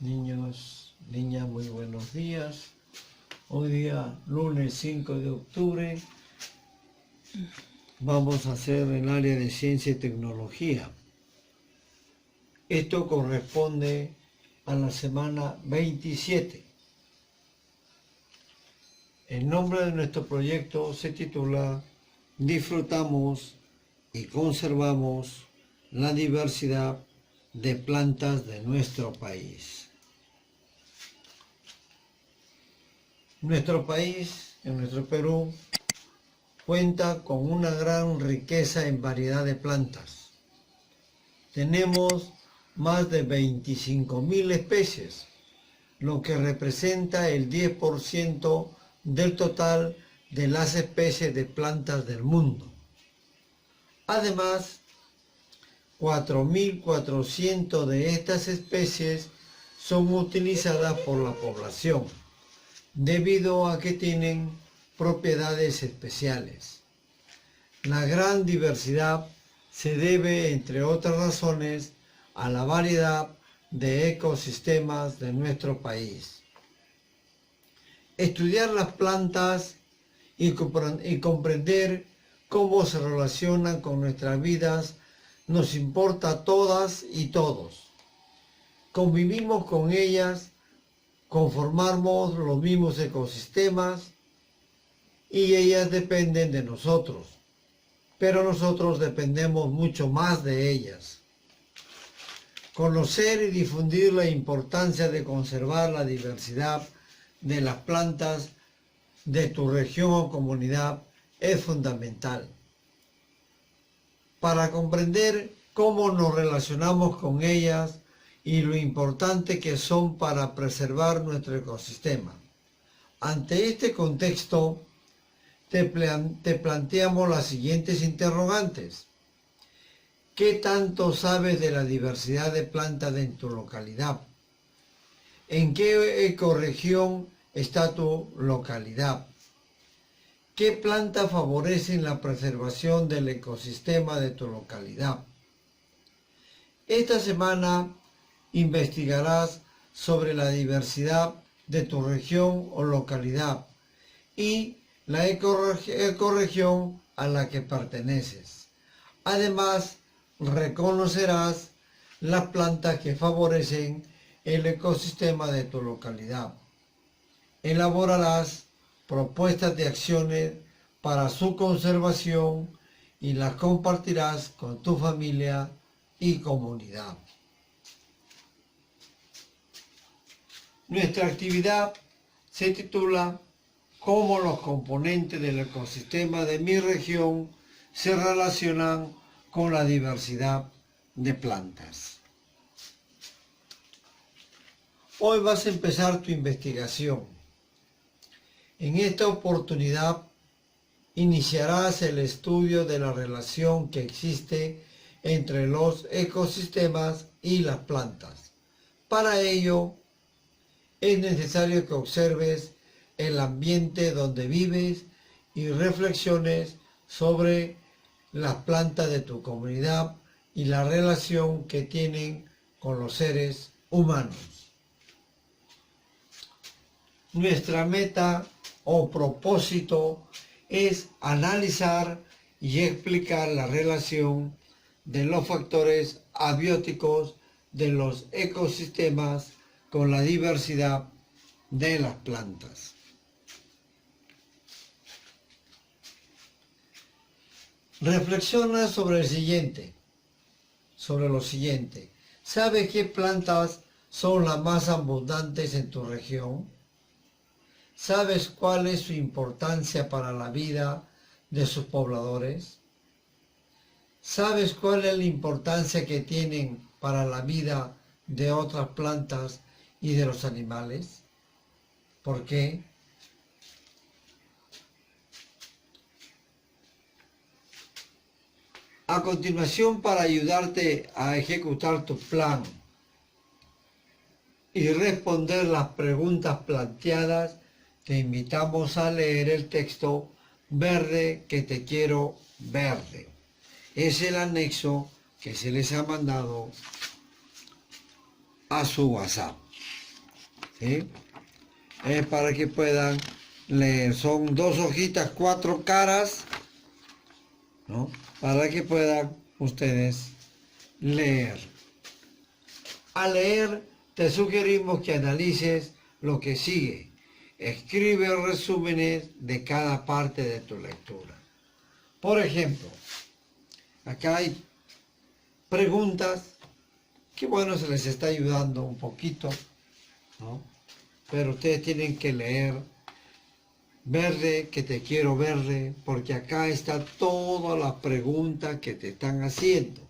Niños, niñas, muy buenos días. Hoy día, lunes 5 de octubre, vamos a hacer el área de ciencia y tecnología. Esto corresponde a la semana 27. El nombre de nuestro proyecto se titula Disfrutamos y conservamos la diversidad de plantas de nuestro país. Nuestro país, en nuestro Perú, cuenta con una gran riqueza en variedad de plantas. Tenemos más de 25.000 especies, lo que representa el 10% del total de las especies de plantas del mundo. Además, 4.400 de estas especies son utilizadas por la población, debido a que tienen propiedades especiales. La gran diversidad se debe, entre otras razones, a la variedad de ecosistemas de nuestro país. Estudiar las plantas y comprender cómo se relacionan con nuestras vidas nos importa a todas y todos. Convivimos con ellas, conformamos los mismos ecosistemas y ellas dependen de nosotros, pero nosotros dependemos mucho más de ellas. Conocer y difundir la importancia de conservar la diversidad de las plantas de tu región o comunidad es fundamental. Para comprender cómo nos relacionamos con ellas y lo importante que son para preservar nuestro ecosistema. Ante este contexto, te planteamos las siguientes interrogantes. ¿Qué tanto sabes de la diversidad de plantas en tu localidad? ¿En qué ecorregión está tu localidad? ¿Qué plantas favorecen la preservación del ecosistema de tu localidad? Esta semana investigarás sobre la diversidad de tu región o localidad y la ecorregión a la que perteneces. Además, reconocerás las plantas que favorecen el ecosistema de tu localidad. Elaborarás propuestas de acciones para su conservación y las compartirás con tu familia y comunidad. Nuestra actividad se titula ¿Cómo los componentes del ecosistema de mi región se relacionan con la diversidad de plantas? Hoy vas a empezar tu investigación. En esta oportunidad iniciarás el estudio de la relación que existe entre los ecosistemas y las plantas. Para ello, es necesario que observes el ambiente donde vives y reflexiones sobre las plantas de tu comunidad y la relación que tienen con los seres humanos. Nuestra meta o propósito es analizar y explicar la relación de los factores abióticos de los ecosistemas con la diversidad de las plantas. Reflexiona sobre lo siguiente. ¿Sabes qué plantas son las más abundantes en tu región? ¿Sabes cuál es su importancia para la vida de sus pobladores? ¿Sabes cuál es la importancia que tienen para la vida de otras plantas y de los animales? ¿Por qué? A continuación, para ayudarte a ejecutar tu plan y responder las preguntas planteadas, te invitamos a leer el texto Verde que te quiero verde. Es el anexo que se les ha mandado a su WhatsApp. ¿Sí? Es para que puedan leer. Son 2 hojitas, 4 caras, ¿no? Para que puedan ustedes leer. Al leer, te sugerimos que analices lo que sigue. Escribe resúmenes de cada parte de tu lectura. Por ejemplo, acá hay preguntas que, bueno, se les está ayudando un poquito, ¿no? Pero ustedes tienen que leer. Verde, que te quiero verde, porque acá está todas las preguntas que te están haciendo.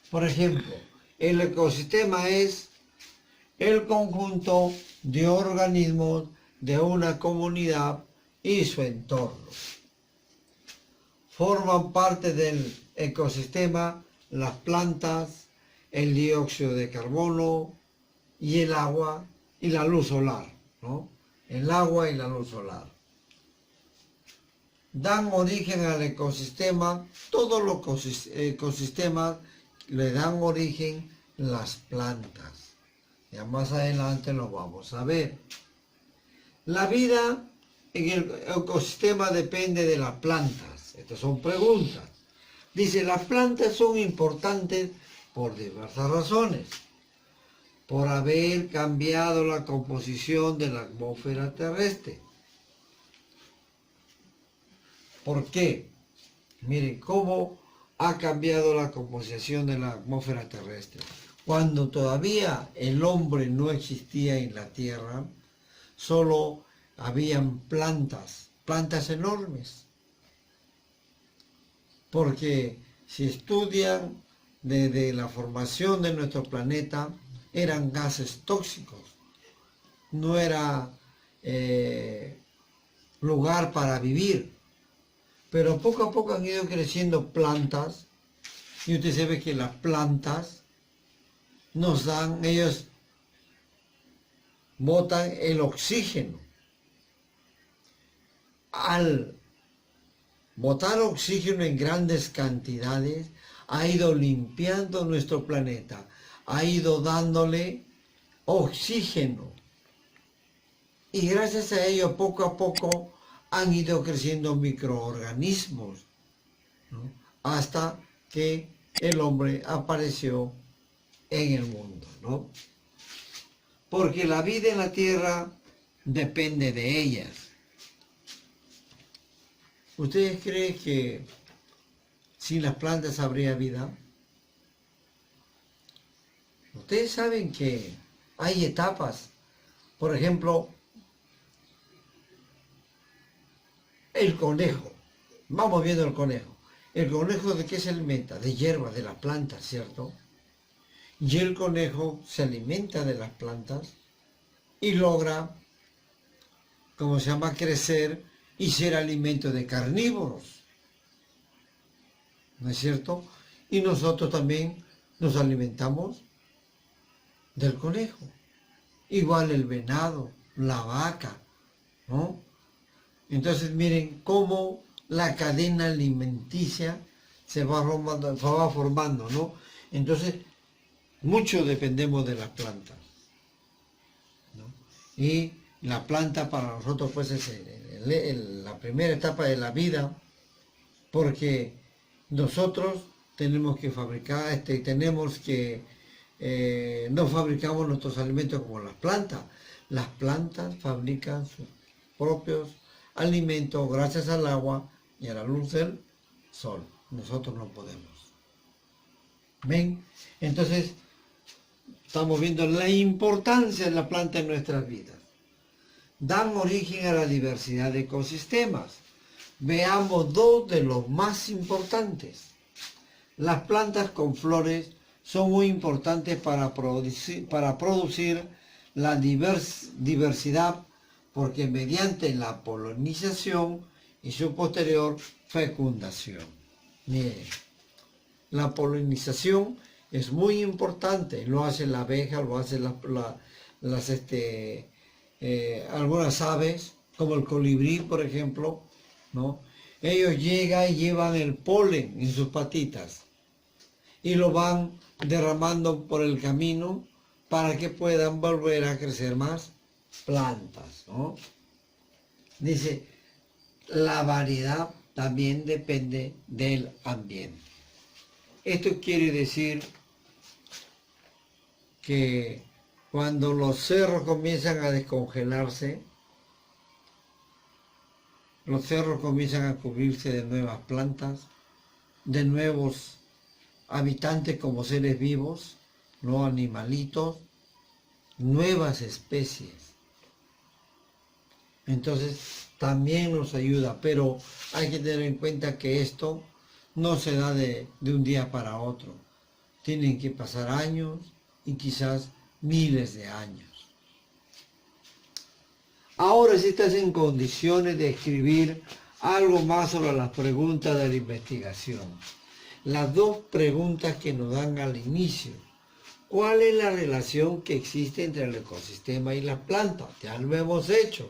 Por ejemplo, el ecosistema es el conjunto de organismos de una comunidad y su entorno. Forman parte del ecosistema las plantas, el dióxido de carbono y el agua y la luz solar, ¿no? El agua y la luz solar. Dan origen al ecosistema, todos los ecosistemas le dan origen las plantas. Ya más adelante lo vamos a ver. La vida en el ecosistema depende de las plantas. Estas son preguntas. Dice, las plantas son importantes por diversas razones. Por haber cambiado la composición de la atmósfera terrestre. ¿Por qué? Miren cómo ha cambiado la composición de la atmósfera terrestre. Cuando todavía el hombre no existía en la Tierra, solo habían plantas enormes. Porque si estudian desde la formación de nuestro planeta, eran gases tóxicos. No era lugar para vivir. Pero poco a poco han ido creciendo plantas. Y usted sabe que las plantas nos dan, ellos botan el oxígeno. Al botar oxígeno en grandes cantidades, ha ido limpiando nuestro planeta, ha ido dándole oxígeno. Y gracias a ello, poco a poco, han ido creciendo microorganismos, ¿no? Hasta que el hombre apareció en el mundo, ¿no? Porque la vida en la tierra depende de ellas. ¿Ustedes creen que sin las plantas habría vida? Ustedes saben que hay etapas. Por ejemplo, el conejo. Vamos viendo el conejo. ¿El conejo de qué se alimenta? De hierba, de las plantas, ¿cierto? Y el conejo se alimenta de las plantas y logra, como se llama, crecer y ser alimento de carnívoros. ¿No es cierto? Y nosotros también nos alimentamos del conejo. Igual el venado, la vaca, ¿no? Entonces miren cómo la cadena alimenticia se va formando, ¿no? Entonces, mucho dependemos de las plantas, ¿no? Y la planta para nosotros pues es la primera etapa de la vida, porque nosotros tenemos que fabricar, no fabricamos nuestros alimentos como las plantas. Las plantas fabrican sus propios alimentos gracias al agua y a la luz del sol. Nosotros no podemos. ¿Ven? Entonces, estamos viendo la importancia de la planta en nuestras vidas. Dan origen a la diversidad de ecosistemas. Veamos dos de los más importantes. Las plantas con flores son muy importantes para producir la diversidad, porque mediante la polinización y su posterior fecundación. Miren, la polinización es muy importante, lo hace la abeja, lo hacen algunas aves, como el colibrí, por ejemplo, ¿no? Ellos llegan y llevan el polen en sus patitas y lo van derramando por el camino para que puedan volver a crecer más plantas, ¿no? Dice, la variedad también depende del ambiente. Esto quiere decir que cuando los cerros comienzan a descongelarse, los cerros comienzan a cubrirse de nuevas plantas, de nuevos habitantes como seres vivos, no animalitos, nuevas especies. Entonces también nos ayuda, pero hay que tener en cuenta que esto no se da de un día para otro. Tienen que pasar años y quizás miles de años. Ahora si estás en condiciones de escribir algo más sobre las preguntas de la investigación. Las dos preguntas que nos dan al inicio. ¿Cuál es la relación que existe entre el ecosistema y las plantas? Ya lo hemos hecho.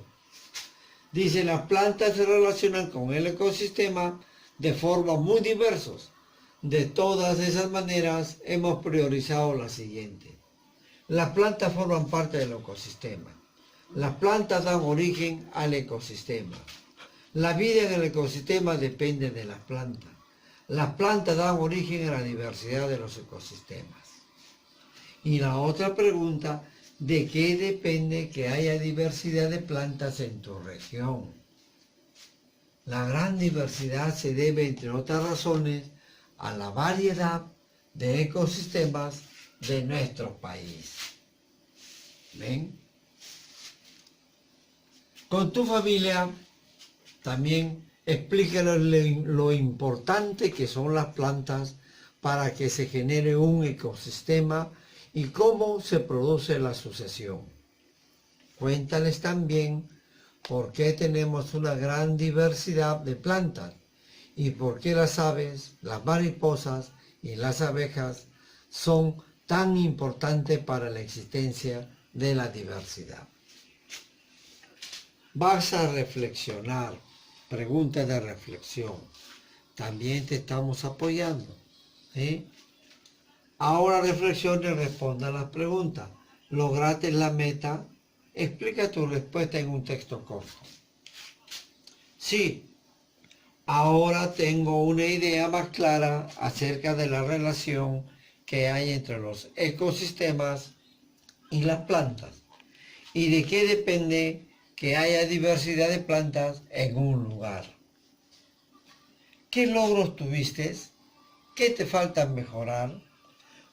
Dice, las plantas se relacionan con el ecosistema de formas muy diversas. De todas esas maneras, hemos priorizado la siguiente. Las plantas forman parte del ecosistema. Las plantas dan origen al ecosistema. La vida en el ecosistema depende de las plantas. Las plantas dan origen a la diversidad de los ecosistemas. Y la otra pregunta, ¿de qué depende que haya diversidad de plantas en tu región? La gran diversidad se debe, entre otras razones, a la variedad de ecosistemas de nuestro país. ¿Ven? Con tu familia también explícales lo importante que son las plantas para que se genere un ecosistema y cómo se produce la sucesión. Cuéntales también por qué tenemos una gran diversidad de plantas y por qué las aves, las mariposas y las abejas son tan importantes para la existencia de la diversidad. Vas a reflexionar, preguntas de reflexión. También te estamos apoyando, ¿sí? Ahora reflexiona y responda a las preguntas. ¿Lograste la meta? Explica tu respuesta en un texto corto. Sí, ahora tengo una idea más clara acerca de la relación que hay entre los ecosistemas y las plantas. ¿Y de qué depende que haya diversidad de plantas en un lugar? ¿Qué logros tuviste? ¿Qué te falta mejorar?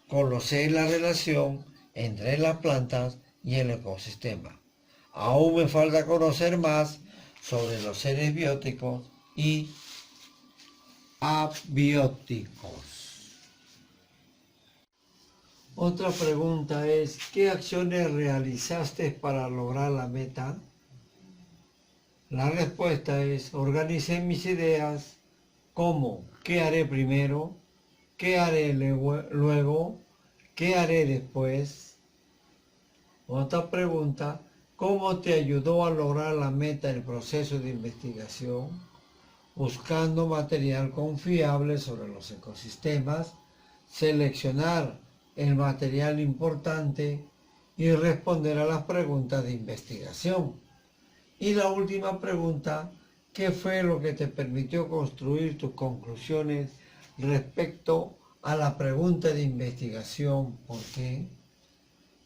Conocer la relación entre las plantas y el ecosistema. Aún me falta conocer más sobre los seres bióticos y abióticos. Otra pregunta es, ¿qué acciones realizaste para lograr la meta? La respuesta es, organicé mis ideas. ¿Cómo? ¿Qué haré primero? ¿Qué haré luego? ¿Qué haré después? Otra pregunta, ¿cómo te ayudó a lograr la meta el proceso de investigación? Buscando material confiable sobre los ecosistemas, seleccionar el material importante y responder a las preguntas de investigación. Y la última pregunta, ¿qué fue lo que te permitió construir tus conclusiones respecto a la pregunta de investigación? ¿Por qué?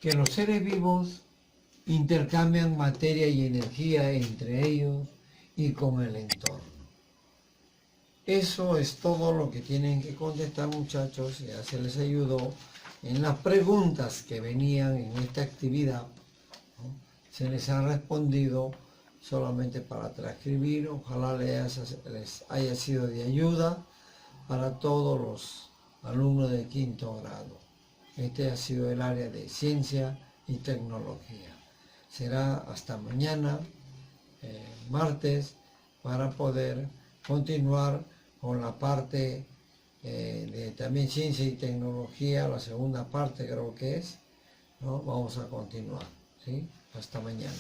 Que los seres vivos intercambian materia y energía entre ellos y con el entorno. Eso es todo lo que tienen que contestar, muchachos. Ya se les ayudó en las preguntas que venían en esta actividad, ¿no? Se les ha respondido solamente para transcribir. Ojalá les haya sido de ayuda para todos los alumnos de quinto grado. Este ha sido el área de ciencia y tecnología. Será hasta mañana, martes, para poder continuar con la parte de también ciencia y tecnología, la segunda parte creo que es, ¿no? Vamos a continuar, ¿sí? Hasta mañana.